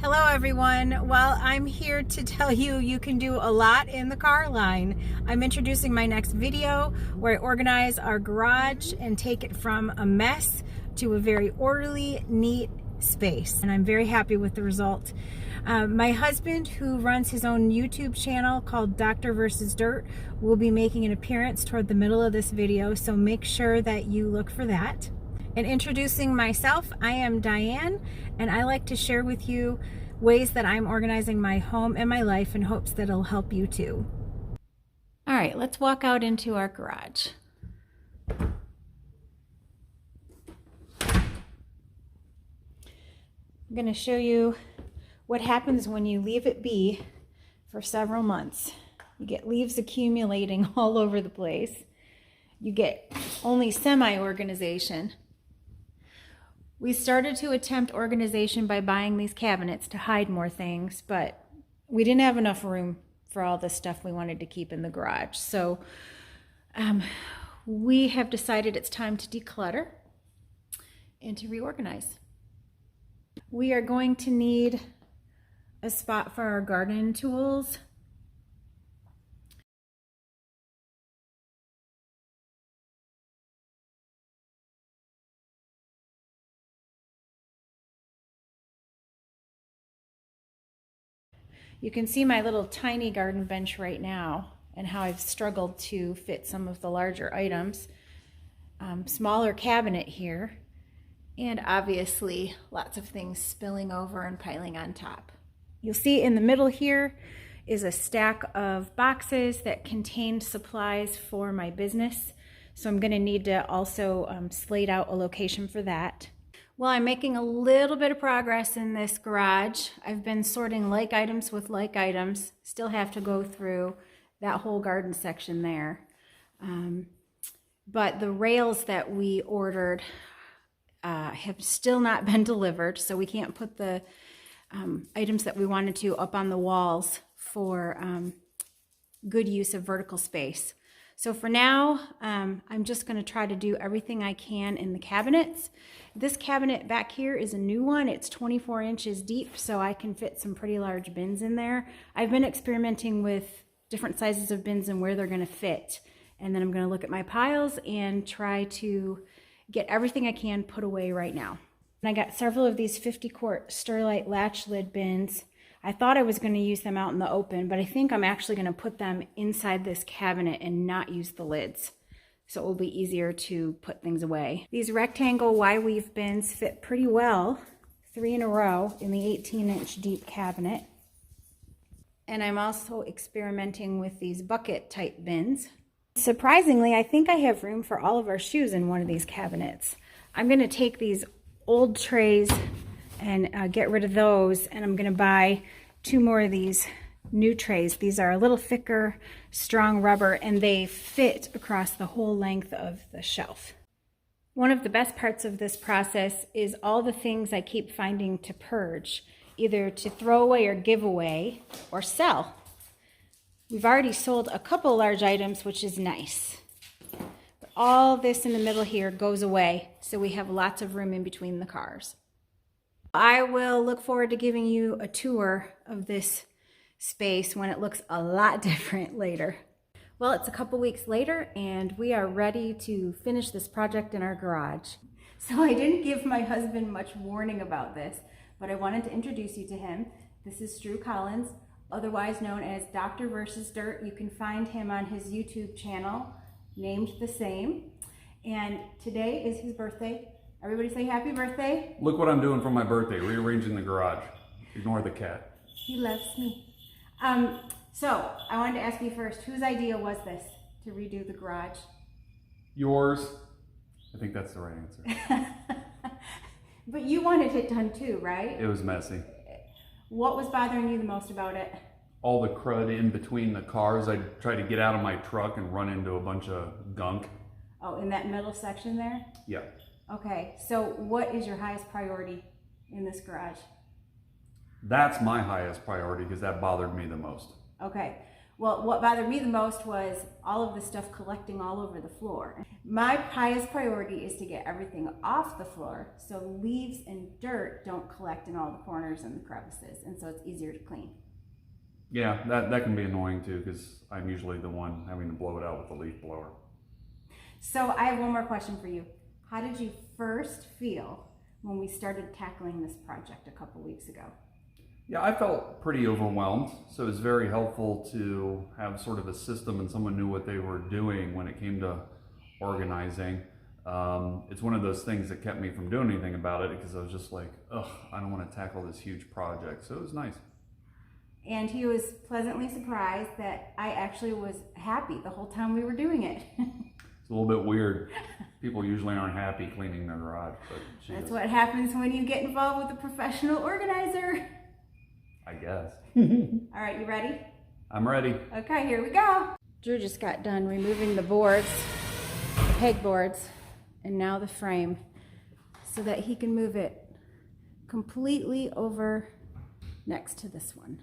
Hello everyone. Well, I'm here to tell you you can do a lot in the car line. I'm introducing my next video where I organize our garage and take it from a mess to a very orderly, neat space. And I'm very happy with the result. My husband, who runs his own YouTube channel called Doctor vs. Dirt, will be making an appearance toward the middle of this video, so make sure that you look for that. And introducing myself, I am Diane, and I like to share with you ways that I'm organizing my home and my life in hopes that it'll help you too. All right, let's walk out into our garage. I'm going to show you what happens when you leave it be for several months. You get leaves accumulating all over the place. You get only semi-organization. We started to attempt organization by buying these cabinets to hide more things, but we didn't have enough room for all the stuff we wanted to keep in the garage. So we have decided it's time to declutter and to reorganize. We are going to need a spot for our garden tools. You can see my little tiny garden bench right now and how I've struggled to fit some of the larger items. Smaller cabinet here, and obviously lots of things spilling over and piling on top. You'll see in the middle here is a stack of boxes that contained supplies for my business. So I'm going to need to also slate out a location for that. Well, I'm making a little bit of progress in this garage. I've been sorting like items with like items. Still have to go through that whole garden section there. But the rails that we ordered have still not been delivered, so we can't put the items that we wanted to up on the walls for good use of vertical space. So for now, I'm just going to try to do everything I can in the cabinets. This cabinet back here is a new one. It's 24 inches deep, so I can fit some pretty large bins in there. I've been experimenting with different sizes of bins and where they're going to fit. And then I'm going to look at my piles and try to get everything I can put away right now. And I got several of these 50-quart Sterlite latch lid bins. I thought I was going to use them out in the open, but I think I'm actually going to put them inside this cabinet and not use the lids, so it will be easier to put things away. These rectangle Y-weave bins fit pretty well, 3 in a row in the 18-inch deep cabinet. And I'm also experimenting with these bucket type bins. Surprisingly, I think I have room for all of our shoes in one of these cabinets. I'm going to take these old trays and get rid of those, and I'm going to buy 2 more of these new trays. These are a little thicker, strong rubber, and they fit across the whole length of the shelf. One of the best parts of this process is all the things I keep finding to purge, either to throw away or give away or sell. We've already sold a couple large items, which is nice. But all this in the middle here goes away, so we have lots of room in between the cars. I will look forward to giving you a tour of this space when it looks a lot different later. Well, it's a couple weeks later and we are ready to finish this project in our garage. So I didn't give my husband much warning about this, but I wanted to introduce you to him. This is Drew Collins, otherwise known as Doctor vs. Dirt. You can find him on his YouTube channel, named the same. And today is his birthday. Everybody say happy birthday. Look what I'm doing for my birthday, rearranging the garage. Ignore the cat. He loves me. So I wanted to ask you first, whose idea was this to redo the garage? Yours. I think that's the right answer. But you wanted it done too, right? It was messy. What was bothering you the most about it? All the crud in between the cars. I tried to get out of my truck and run into a bunch of gunk. Oh, in that middle section there? Yeah. Okay, so what is your highest priority in this garage? That's my highest priority because that bothered me the most. Okay, Well, what bothered me the most was all of the stuff collecting all over the floor. My highest priority is to get everything off the floor so leaves and dirt don't collect in all the corners and the crevices, and so it's easier to clean. Yeah, that can be annoying too, because I'm usually the one having to blow it out with the leaf blower. So I have one more question for you. How did you first feel when we started tackling this project a couple weeks ago? Yeah, I felt pretty overwhelmed, so it was very helpful to have sort of a system and someone knew what they were doing when it came to organizing. It's one of those things that kept me from doing anything about it because I was just like, ugh, I don't want to tackle this huge project. So it was nice. And he was pleasantly surprised that I actually was happy the whole time we were doing it. It's a little bit weird. People usually aren't happy cleaning their garage, but that's what happens when you get involved with a professional organizer. I guess. All right, you ready? I'm ready. Okay, here we go. Drew just got done removing the boards, the peg boards, and now the frame so that he can move it completely over next to this one.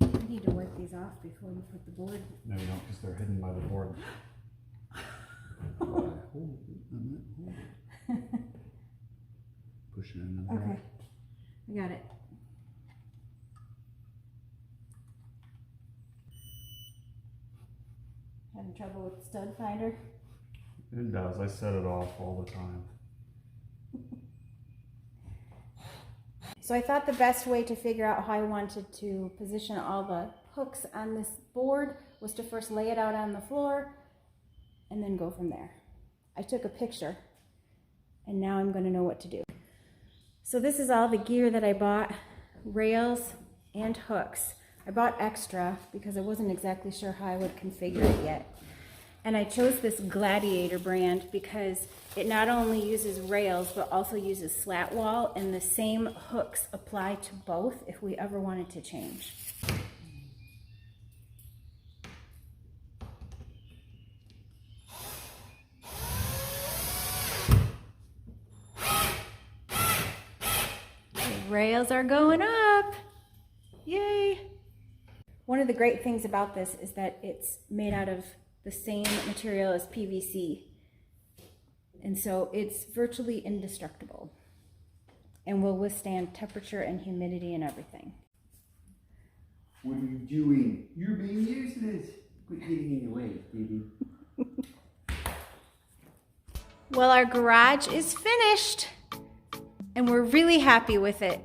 I need to wipe these off before you put the board. No, you don't, because they're hidden by the board. Hold it. Push it in there. Okay, I got it. Having trouble with the stud finder? It does. I set it off all the time. So I thought the best way to figure out how I wanted to position all the hooks on this board was to first lay it out on the floor and then go from there. I took a picture and now I'm going to know what to do. So this is all the gear that I bought, rails and hooks. I bought extra because I wasn't exactly sure how I would configure it yet. And I chose this Gladiator brand because it not only uses rails but also uses slat wall, and the same hooks apply to both if we ever wanted to change. Rails are going up. Yay. One of the great things about this is that it's made out of the same material as PVC. And so it's virtually indestructible and will withstand temperature and humidity and everything. What are you doing? You're being useless. Quit getting in the way, baby. Well, our garage is finished and we're really happy with it.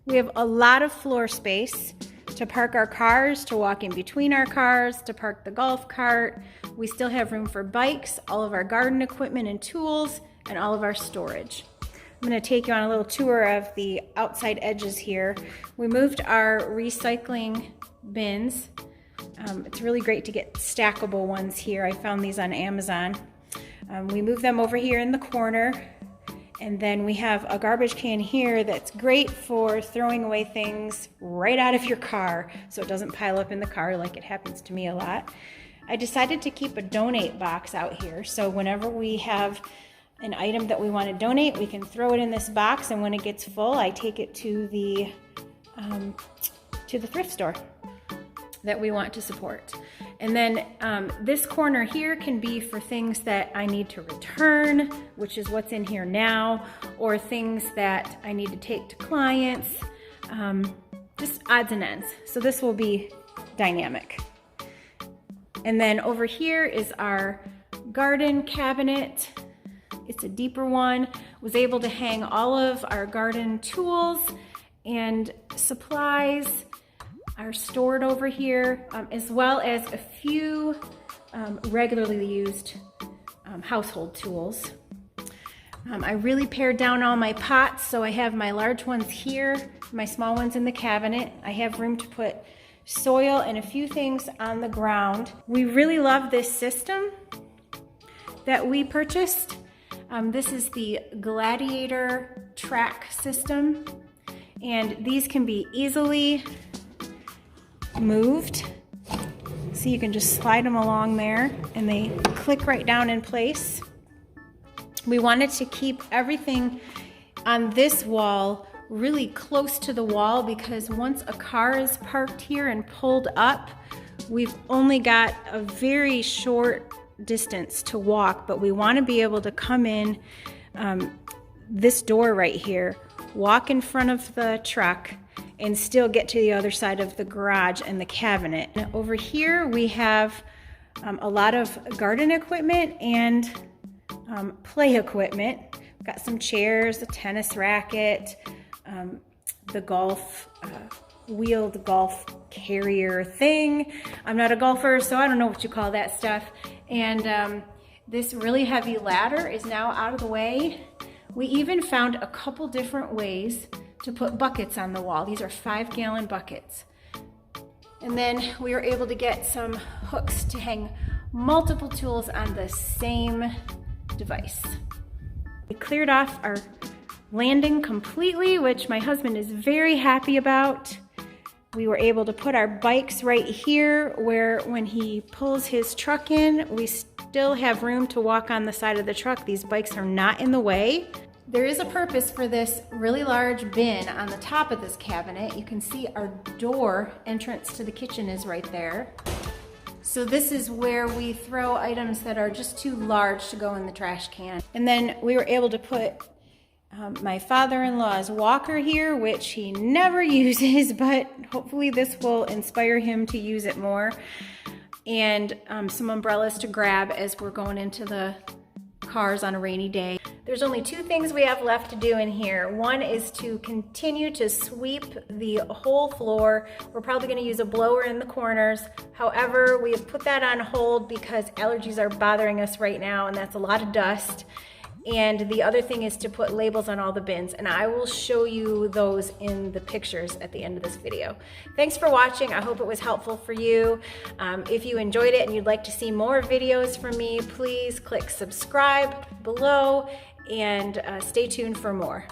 We have a lot of floor space to park our cars, to walk in between our cars, to park the golf cart. We still have room for bikes, all of our garden equipment and tools, and all of our storage. I'm going to take you on a little tour of the outside edges here. We moved our recycling bins. It's really great to get stackable ones here. I found these on Amazon. We moved them over here in the corner. And then we have a garbage can here that's great for throwing away things right out of your car so it doesn't pile up in the car like it happens to me a lot. I decided to keep a donate box out here, so whenever we have an item that we want to donate, we can throw it in this box, and when it gets full, I take it to the thrift store that we want to support. And then this corner here can be for things that I need to return, which is what's in here now, or things that I need to take to clients, just odds and ends. So this will be dynamic. And then over here is our garden cabinet. It's a deeper one. Was able to hang all of our garden tools and supplies are stored over here, as well as a few regularly used household tools. I really pared down all my pots, so I have my large ones here, my small ones in the cabinet. I have room to put soil and a few things on the ground. We really love this system that we purchased. This is the Gladiator track system, and these can be easily moved. So you can just slide them along there and they click right down in place. We wanted to keep everything on this wall really close to the wall because once a car is parked here and pulled up, we've only got a very short distance to walk, but we want to be able to come in this door right here, walk in front of the truck, and still get to the other side of the garage and the cabinet. And over here we have a lot of garden equipment and play equipment. We've got some chairs, a tennis racket, the golf wheeled golf carrier thing. I'm not a golfer, so I don't know what you call that stuff. And this really heavy ladder is now out of the way. We even found a couple different ways to put buckets on the wall. These are 5-gallon buckets. And then we were able to get some hooks to hang multiple tools on the same device. We cleared off our landing completely, which my husband is very happy about. We were able to put our bikes right here where when he pulls his truck in, we still have room to walk on the side of the truck. These bikes are not in the way. There is a purpose for this really large bin on the top of this cabinet. You can see our door entrance to the kitchen is right there. So this is where we throw items that are just too large to go in the trash can. And then we were able to put my father-in-law's walker here, which he never uses, but hopefully this will inspire him to use it more. And some umbrellas to grab as we're going into the cars on a rainy day. There's only 2 things we have left to do in here. One is to continue to sweep the whole floor. We're probably going to use a blower in the corners. However, we have put that on hold because allergies are bothering us right now, and that's a lot of dust. And the other thing is to put labels on all the bins, and I will show you those in the pictures at the end of this video. Thanks for watching. I hope it was helpful for you. If you enjoyed it and you'd like to see more videos from me, please click subscribe below and stay tuned for more.